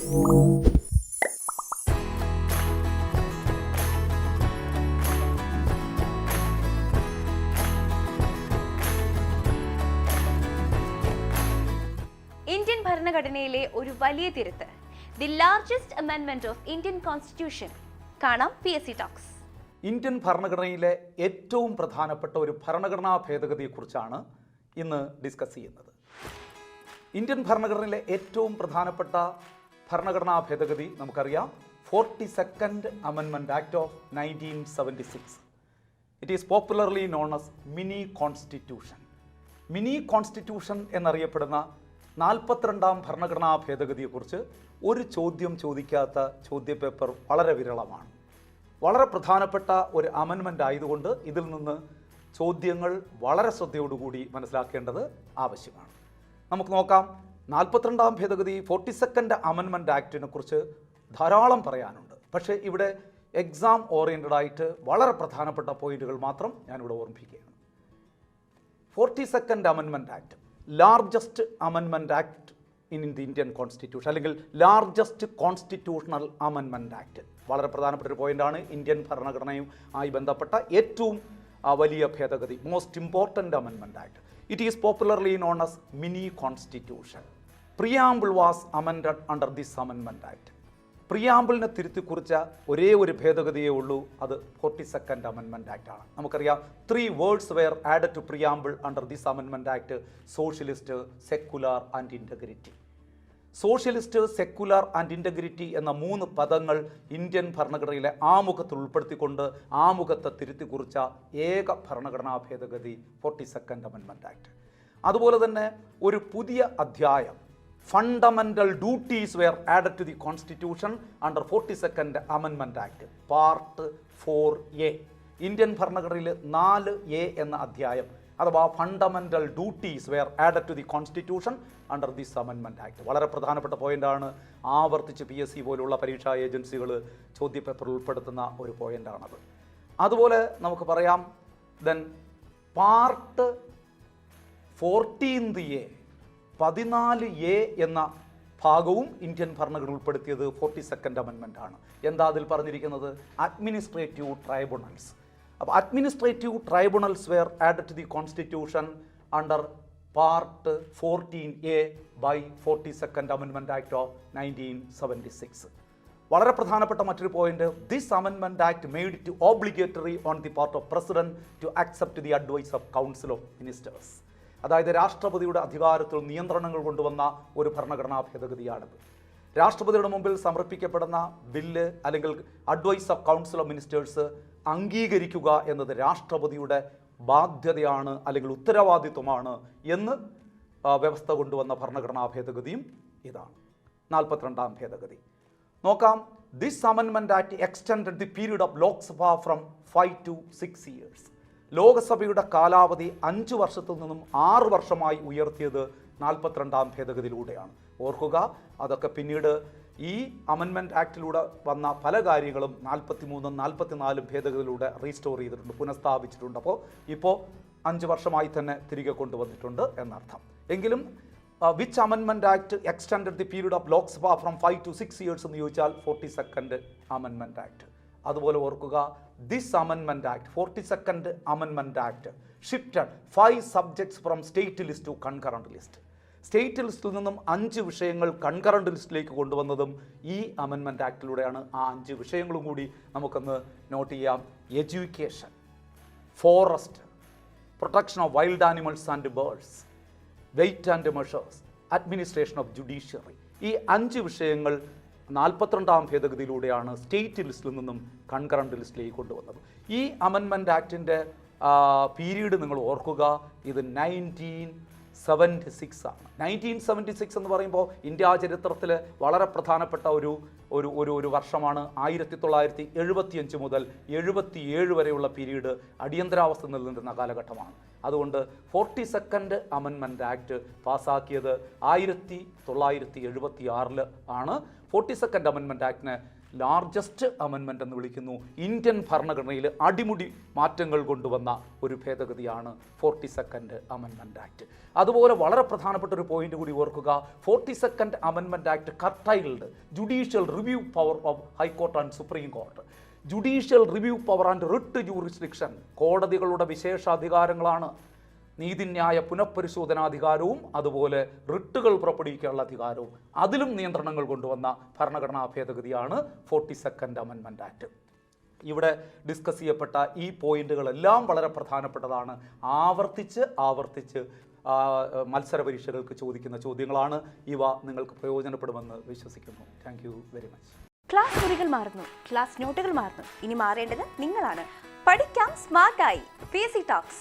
Indian ഭരണഘടനയിലെ ഒരു വലിയ തിരുത്ത്, the largest amendment of Indian constitution. കാണാം PSCtalks. ഇന്ത്യൻ ഭരണഘടനയിലെ ഏറ്റവും പ്രധാനപ്പെട്ട ഒരു ഭരണഘടനാ ഭേദഗതിയെക്കുറിച്ചാണ് ഇന്ന് ഡിസ്കസ് ചെയ്യുന്നത്. ഇന്ത്യൻ ഭരണഘടനയിലെ ഏറ്റവും പ്രധാനപ്പെട്ട ഭരണഘടനാ ഭേദഗതി നമുക്കറിയാം, 42nd Amendment Act of 1976. It is popularly known as mini constitution. Mini constitution എന്നറിയപ്പെടുന്ന 42ാം ഭരണഘടനാ ഭേദഗതിയെക്കുറിച്ച് ഒരു ചോദ്യം ചോദിക്കാത്ത ചോദ്യപേപ്പർ വളരെ വിരളമാണ്. വളരെ പ്രധാനപ്പെട്ട ഒരു അമെൻമെൻ്റ് ആയതുകൊണ്ട് ഇതിൽ നിന്ന് ചോദ്യങ്ങൾ വളരെ ശ്രദ്ധയോടുകൂടി മനസ്സിലാക്കേണ്ടത് ആവശ്യമാണ്. നമുക്ക് നോക്കാം. 42ാം ഭേദഗതി 42nd Amendment Actനെ കുറിച്ച് ധാരാളം പറയാനുണ്ട്. പക്ഷേ ഇവിടെ എക്സാം ഓറിയൻറ്റഡ് ആയിട്ട് വളരെ പ്രധാനപ്പെട്ട പോയിന്റുകൾ മാത്രം ഞാനിവിടെ ഓർമ്മിപ്പിക്കുകയാണ്. 42nd Amendment Act, largest amendment act in the Indian constitution, അല്ലെങ്കിൽ ലാർജസ്റ്റ് കോൺസ്റ്റിറ്റ്യൂഷണൽ അമെൻമെൻറ്റ് ആക്ട്. വളരെ പ്രധാനപ്പെട്ട ഒരു പോയിൻ്റാണ്. ഇന്ത്യൻ ഭരണഘടനയുമായി ബന്ധപ്പെട്ട ഏറ്റവും വലിയ ഭേദഗതി, most important amendment act. It is popularly known as mini constitution. Preamble was amended under this amendment act. പ്രിയാമ്പിളിനെ തിരുത്തി കുറിച്ച ഒരേ ഒരു ഭേദഗതിയേ ഉള്ളൂ, അത് 42nd Amendment Act ആണ്. നമുക്കറിയാം, 3 words were added to preamble under this Amendment Act: socialist, secular and integrity. Socialist, secular and integrity എന്ന 3 പദങ്ങൾ ഇന്ത്യൻ ഭരണഘടനയിലെ ആമുഖത്തിൽ ഉൾപ്പെടുത്തിക്കൊണ്ട് ആമുഖത്തെ തിരുത്തി കുറിച്ച ഏക ഭരണഘടനാ ഭേദഗതി 42nd Amendment Act. അതുപോലെ തന്നെ ഒരു പുതിയ അധ്യായം, fundamental duties were added to the constitution under 42nd Amendment Act, part 4A. Indian ഭരണഘടനയിൽ 4A എന്ന അധ്യായം അഥവാ fundamental duties were added to the constitution under this amendment act. വളരെ പ്രധാനപ്പെട്ട പോയിൻ്റാണ്. ആവർത്തിച്ച് PSC പോലുള്ള പരീക്ഷാ ഏജൻസികൾ ചോദ്യപേപ്പറിൽ ഉൾപ്പെടുത്തുന്ന ഒരു പോയിൻ്റാണത്. അതുപോലെ നമുക്ക് പറയാം, ദെൻ പാർട്ട് 14A, 14A എന്ന ഭാഗവും ഇന്ത്യൻ ഭരണഘടന ഉൾപ്പെടുത്തിയത് 42nd Amendment ആണ്. എന്താ അതിൽ പറഞ്ഞിരിക്കുന്നത്? Administrative tribunals. അപ്പോൾ administrative tribunals were added to the constitution under part 14A by 42nd Amendment Act of 1976. വളരെ പ്രധാനപ്പെട്ട മറ്റൊരു point, this amendment act made it obligatory on the part of president to accept the advice of council of ministers. അതായത് രാഷ്ട്രപതിയുടെ അധികാരത്തിൽ നിയന്ത്രണങ്ങൾ കൊണ്ടുവന്ന ഒരു ഭരണഘടനാ ഭേദഗതിയാണിത്. രാഷ്ട്രപതിയുടെ മുമ്പിൽ സമർപ്പിക്കപ്പെടുന്ന ബില്ല് അല്ലെങ്കിൽ advice of council of ministers അംഗീകരിക്കുക എന്നത് രാഷ്ട്രപതിയുടെ ബാധ്യതയാണ് അല്ലെങ്കിൽ ഉത്തരവാദിത്വമാണ് എന്ന് വ്യവസ്ഥ കൊണ്ടുവന്ന ഭരണഘടനാ ഭേദഗതിയും ഇതാണ് 42ാം ഭേദഗതി. നോക്കാം. This amendment act extended the period of Lok Sabha from 5 to 6 years. ലോകസഭയുടെ കാലാവധി 5 വർഷത്തിൽ നിന്നും 6 വർഷമായി ഉയർത്തിയത് 42ാം ഭേദഗതിയിലൂടെയാണ്. ഓർക്കുക, അതൊക്കെ പിന്നീട് ഈ അമെൻമെൻറ്റ് ആക്ടിലൂടെ വന്ന പല കാര്യങ്ങളും 43ഉം 44ഉം ഭേദഗതിയിലൂടെ റീസ്റ്റോർ ചെയ്തിട്ടുണ്ട്, പുനഃസ്ഥാപിച്ചിട്ടുണ്ട്. അപ്പോൾ ഇപ്പോൾ 5 വർഷമായി തന്നെ തിരികെ കൊണ്ടുവന്നിട്ടുണ്ട് എന്നർത്ഥം. എങ്കിലും which amendment act extended the period of Lok Sabha from 5 to 6 years എന്ന് ചോദിച്ചാൽ 42nd Amendment Act. അതുപോലെ ഓർക്കുക, this amendment act 42nd Amendment Act shifted 5 subjects from state list to concurrent list. State ലിസ്റ്റിൽ നിന്നും 5 വിഷയങ്ങൾ കൺകറന്റ് ലിസ്റ്റിലേക്ക് കൊണ്ടുവന്നതും ഈ അമെൻമെൻറ്റ് ആക്ടിലൂടെയാണ്. ആ 5 വിഷയങ്ങളും കൂടി നമുക്കൊന്ന് നോട്ട് ചെയ്യാം. Education, forest, protection of wild animals and birds, weight and measures, administration of judiciary. ഈ 5 വിഷയങ്ങൾ 42ാം ഭേദഗതിയിലൂടെയാണ് സ്റ്റേറ്റ് ലിസ്റ്റിൽ നിന്നും കൺകറന്റ് ലിസ്റ്റിലേക്ക് കൊണ്ടുവന്നത്. ഈ അമെൻമെൻറ്റ് ആക്ടിൻ്റെ പീരീഡ് നിങ്ങൾ ഓർക്കുക, ഇത് 1976 ആണ്. 1976 എന്ന് പറയുമ്പോൾ ഇന്ത്യ ചരിത്രത്തിൽ വളരെ പ്രധാനപ്പെട്ട ഒരു വർഷമാണ്. 1975 മുതൽ 77 വരെയുള്ള പീരീഡ് അടിയന്തരാവസ്ഥ നിലനിന്നിരുന്ന കാലഘട്ടമാണ്. അതുകൊണ്ട് 42nd Amendment Act പാസ്സാക്കിയത് 1976 ആണ്. 42nd Amendment Actനെ ലാർജസ്റ്റ് അമെൻമെൻ്റ് എന്ന് വിളിക്കുന്നു. ഇന്ത്യൻ ഭരണഘടനയിൽ അടിമുടി മാറ്റങ്ങൾ കൊണ്ടുവന്ന ഒരു ഭേദഗതിയാണ് 42nd അമെൻമെൻറ്റ് ആക്ട്. അതുപോലെ വളരെ പ്രധാനപ്പെട്ട ഒരു പോയിന്റ് കൂടി ഓർക്കുക, 42nd amendment act curtailed judicial review power of high court and supreme court. Judicial review power and writ jurisdiction കോടതികളുടെ വിശേഷാധികാരങ്ങളാണ്. നീതിന്യായ പുനഃപരിശോധനാധികാരവും അതുപോലെ റിട്ടുകൾ പുറപ്പെടുവിക്കാനുള്ള അധികാരവും അതിലും നിയന്ത്രണങ്ങൾ കൊണ്ടുവന്ന ഭരണഘടനാ ഭേദഗതിയാണ് 42nd അമെൻമെൻറ്റ് ആക്ട്. ഇവിടെ ഡിസ്കസ് ചെയ്യപ്പെട്ട ഈ പോയിന്റുകളെല്ലാം വളരെ പ്രധാനപ്പെട്ടതാണ്. ആവർത്തിച്ച് മത്സര പരീക്ഷകൾക്ക് ചോദിക്കുന്ന ചോദ്യങ്ങളാണ്. ഇവ നിങ്ങൾക്ക് പ്രയോജനപ്പെടുമെന്ന് വിശ്വസിക്കുന്നു. Thank you very much. Class മുറികൾ മാറുന്നു, ക്ലാസ് നോട്ടുകൾ മാറുന്നു. ഇനി മാറേണ്ടത് നിങ്ങളാണ്. പഠിക്കാം സ്മാർട്ടായി. PSCtalks.